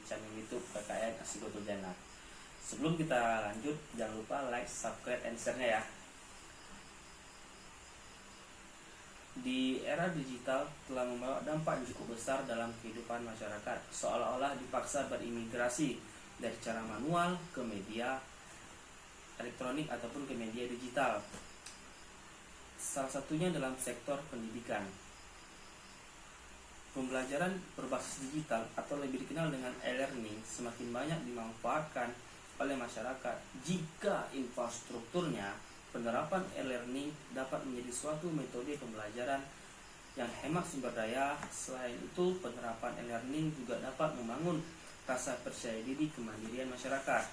channel YouTube KKN Asigoto Jana. Sebelum kita lanjut, jangan lupa like, subscribe, and share-nya ya. Di era digital telah membawa dampak yang cukup besar dalam kehidupan masyarakat, seolah-olah dipaksa berimigrasi dari cara manual ke media elektronik ataupun ke media digital. Salah satunya dalam sektor pendidikan. Pembelajaran berbasis digital atau lebih dikenal dengan e-learning semakin banyak dimanfaatkan oleh masyarakat jika infrastrukturnya. Penerapan e-learning dapat menjadi suatu metode pembelajaran yang hemat sumber daya. Selain itu, penerapan e-learning juga dapat membangun rasa percaya diri kemandirian masyarakat.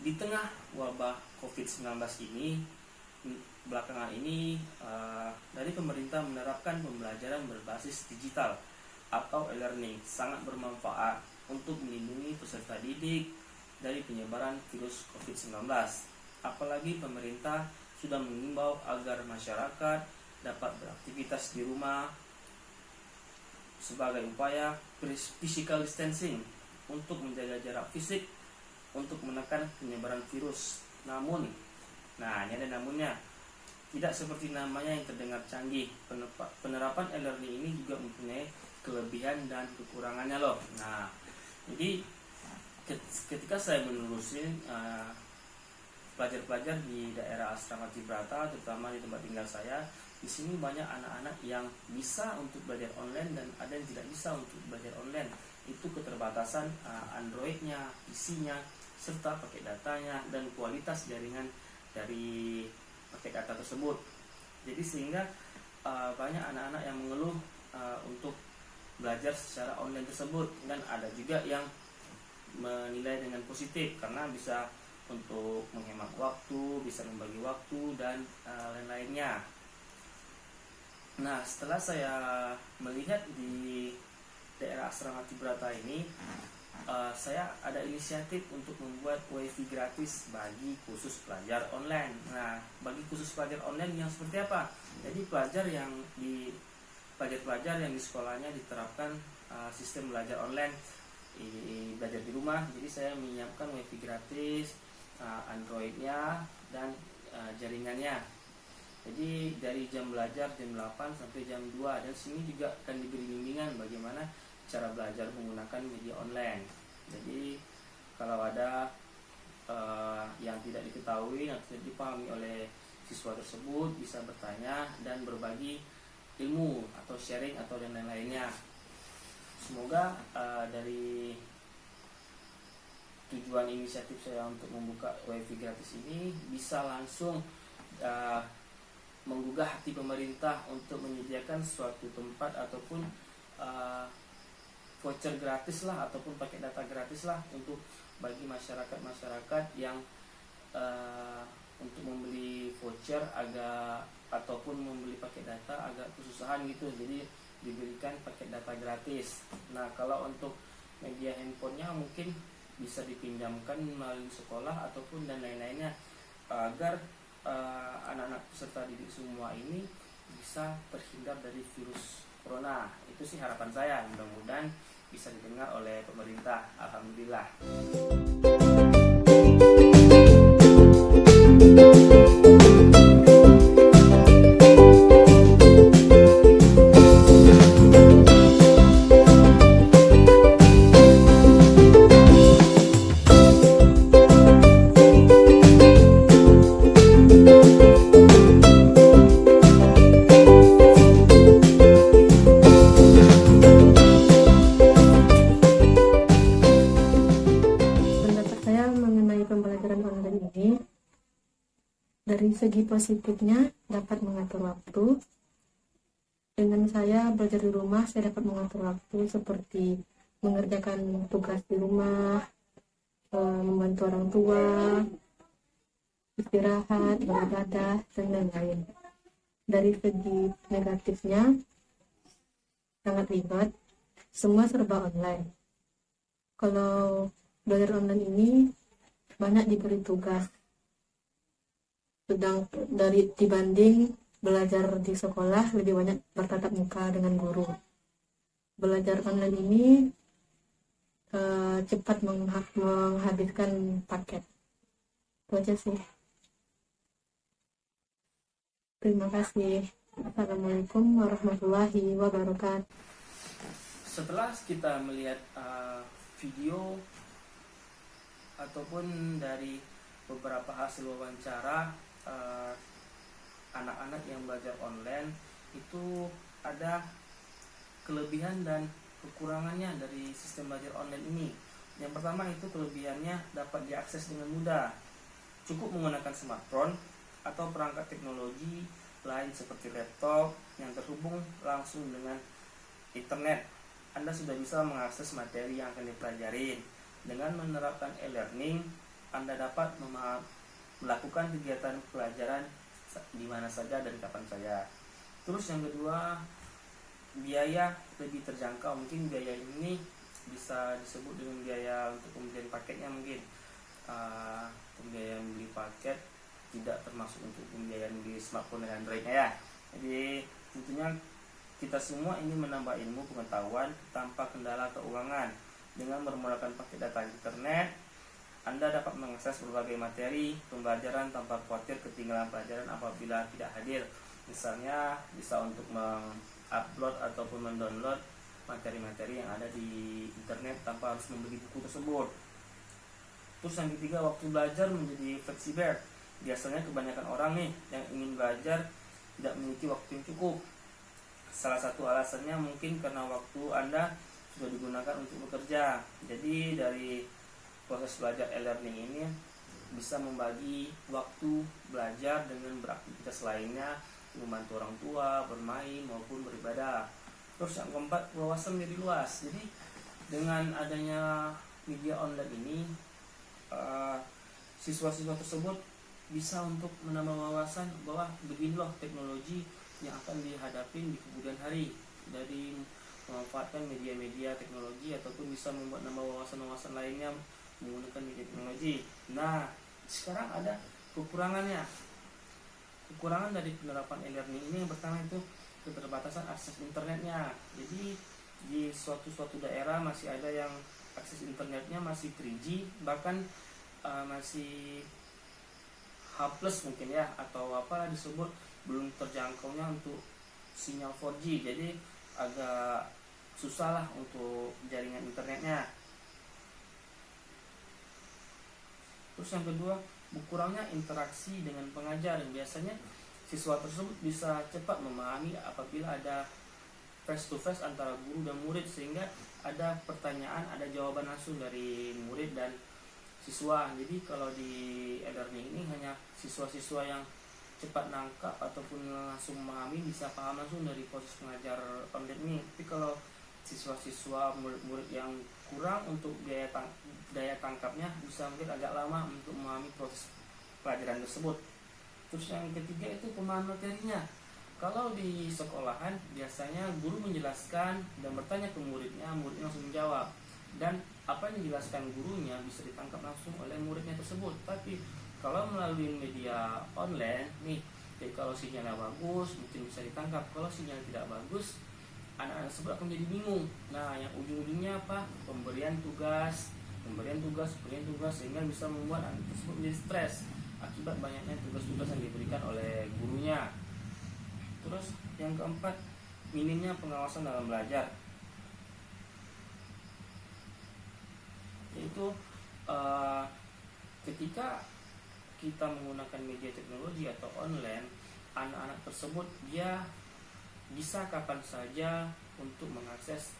Di tengah wabah COVID-19 ini, belakangan ini dari pemerintah menerapkan pembelajaran berbasis digital atau e-learning sangat bermanfaat untuk melindungi peserta didik dari penyebaran virus COVID-19. Apalagi pemerintah sudah mengimbau agar masyarakat dapat beraktivitas di rumah sebagai upaya physical distancing untuk menjaga jarak fisik untuk menekan penyebaran virus. Namun, ini ada namunnya, tidak seperti namanya yang terdengar canggih. Penerapan e-learning ini juga mempunyai kelebihan dan kekurangannya loh. Jadi ketika saya menelusuri pelajar-pelajar di daerah Asrama Cibrata, terutama di tempat tinggal saya, di sini banyak anak-anak yang bisa untuk belajar online dan ada yang tidak bisa untuk belajar online. Itu keterbatasan Android-nya, PC-nya, serta paket datanya dan kualitas jaringan dari paket data tersebut. Jadi sehingga banyak anak-anak yang mengeluh untuk belajar secara online tersebut, dan ada juga yang menilai dengan positif karena bisa untuk menghemat waktu, bisa membagi waktu dan lain-lainnya. Setelah saya melihat di daerah Asrama Cibrata ini, saya ada inisiatif untuk membuat WiFi gratis bagi khusus pelajar online. Bagi khusus pelajar online yang seperti apa? Jadi pelajar yang di sekolahnya diterapkan sistem belajar online, belajar di rumah. Jadi saya menyiapkan WiFi gratis, Android-nya dan jaringannya. Jadi dari jam belajar jam 8 sampai jam 2, dan sini juga akan diberi bimbingan bagaimana cara belajar menggunakan media online. Jadi kalau ada yang tidak diketahui atau tidak dipahami oleh siswa tersebut, bisa bertanya dan berbagi ilmu atau sharing atau dan lain-lainnya. Semoga dari tujuan inisiatif saya untuk membuka WiFi gratis ini bisa langsung menggugah hati pemerintah untuk menyediakan suatu tempat ataupun voucher gratis lah ataupun paket data gratis lah untuk bagi masyarakat yang untuk membeli voucher ataupun membeli paket data agak kesusahan gitu. Jadi diberikan paket data gratis. Kalau untuk media handphonenya mungkin bisa dipinjamkan melalui sekolah ataupun dan lain-lainnya, agar anak-anak peserta didik semua ini bisa terhindar dari virus corona. Itu sih harapan saya, mudah-mudahan bisa didengar oleh pemerintah. Alhamdulillah. Dari segi positifnya dapat mengatur waktu. Dengan saya belajar di rumah, saya dapat mengatur waktu seperti mengerjakan tugas di rumah, membantu orang tua, istirahat, beribadah, dan lain-lain. Dari segi negatifnya sangat ribet, semua serba online. Kalau belajar online ini banyak diberi tugas, sedang dibanding belajar di sekolah lebih banyak bertatap muka dengan guru. Belajar online ini cepat menghabiskan paket. Itu aja sih. Terima kasih. Assalamualaikum warahmatullahi wabarakatuh. Setelah kita melihat video ataupun dari beberapa hasil wawancara anak-anak yang belajar online, itu ada kelebihan dan kekurangannya dari sistem belajar online ini. Yang pertama itu kelebihannya dapat diakses dengan mudah. Cukup menggunakan smartphone atau perangkat teknologi lain seperti laptop yang terhubung langsung dengan internet. Anda sudah bisa mengakses materi yang akan dipelajari. Dengan menerapkan e-learning, Anda dapat melakukan kegiatan pelajaran di mana saja dan kapan saja. Terus yang kedua, biaya lebih terjangkau. Mungkin biaya ini bisa disebut dengan biaya untuk pembelian paketnya mungkin. Pembiayaan beli paket tidak termasuk untuk pembiayaan beli smartphone dan Androidnya ya. Jadi tentunya kita semua ingin menambah ilmu pengetahuan tanpa kendala keuangan. Dengan bermodalkan paket data internet, Anda dapat mengakses berbagai materi pembelajaran tanpa khawatir ketinggalan pelajaran apabila tidak hadir. Misalnya bisa untuk mengupload ataupun mendownload materi-materi yang ada di internet tanpa harus membeli buku tersebut. Terus yang ketiga, waktu belajar menjadi fleksibel. Biasanya kebanyakan orang nih yang ingin belajar tidak memiliki waktu yang cukup. Salah satu alasannya mungkin karena waktu Anda sudah digunakan untuk bekerja. Jadi dari proses belajar e-learning ini bisa membagi waktu belajar dengan beraktivitas lainnya, membantu orang tua, bermain maupun beribadah. Terus yang keempat, wawasan menjadi luas. Jadi dengan adanya media online ini, siswa-siswa tersebut bisa untuk menambah wawasan bahwa begini loh teknologi yang akan dihadapi di kemudian hari. Dari memanfaatkan media-media teknologi ataupun bisa membuat nambah wawasan-wawasan lainnya menggunakan media teknologi. Nah, sekarang ada kekurangannya. Kekurangan dari penerapan e-learning ini yang pertama itu keterbatasan akses internetnya. Jadi di suatu daerah masih ada yang akses internetnya masih 3G, bahkan masih H+ mungkin ya, atau apa disebut belum terjangkaunya untuk sinyal 4G. Jadi agak susah lah untuk jaringan internetnya. Terus yang kedua, berkurangnya interaksi dengan pengajar. Biasanya siswa tersebut bisa cepat memahami apabila ada face to face antara guru dan murid, sehingga ada pertanyaan, ada jawaban langsung dari murid dan siswa. Jadi kalau di e-learning ini hanya siswa-siswa yang cepat nangkap ataupun langsung memahami, bisa paham langsung dari proses pengajar online ini. Tapi kalau siswa-siswa murid-murid yang kurang untuk daya tangkapnya, bisa mungkin agak lama untuk memahami proses pelajaran tersebut. Terus yang ketiga itu pemahaman materinya. Kalau di sekolahan biasanya guru menjelaskan dan bertanya ke muridnya langsung menjawab, dan apa yang dijelaskan gurunya bisa ditangkap langsung oleh muridnya tersebut. Tapi kalau melalui media online nih, jadi kalau sinyalnya bagus mungkin bisa ditangkap. Kalau sinyal tidak bagus, anak-anak tersebut akan jadi bingung. Nah, yang ujung-ujungnya apa? Pemberian tugas, sehingga bisa membuat anak tersebut menjadi stres akibat banyaknya tugas-tugas yang diberikan oleh gurunya. Terus yang keempat, minimnya pengawasan dalam belajar. Yaitu ketika kita menggunakan media teknologi atau online, anak-anak tersebut dia bisa kapan saja untuk mengakses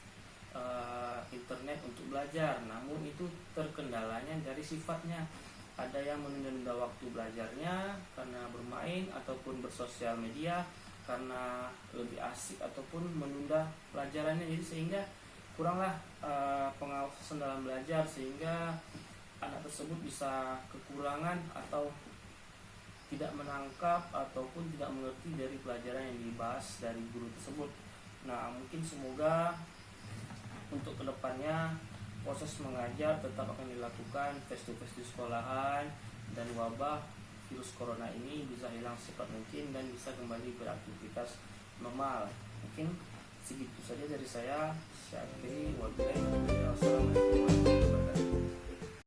internet untuk belajar. Namun itu terkendalanya dari sifatnya. Ada yang menunda waktu belajarnya karena bermain ataupun bersosial media, karena lebih asik ataupun menunda pelajarannya. Jadi sehingga kuranglah pengawasan dalam belajar, sehingga anak tersebut bisa kekurangan atau tidak menangkap ataupun tidak mengerti dari pelajaran yang dibahas dari guru tersebut. Nah, mungkin semoga untuk kedepannya proses mengajar tetap akan dilakukan face to face di sekolahan, dan wabah virus corona ini bisa hilang secepat mungkin dan bisa kembali beraktivitas normal. Mungkin segitu saja dari saya. Wassalamualaikum warahmatullahi wabarakatuh.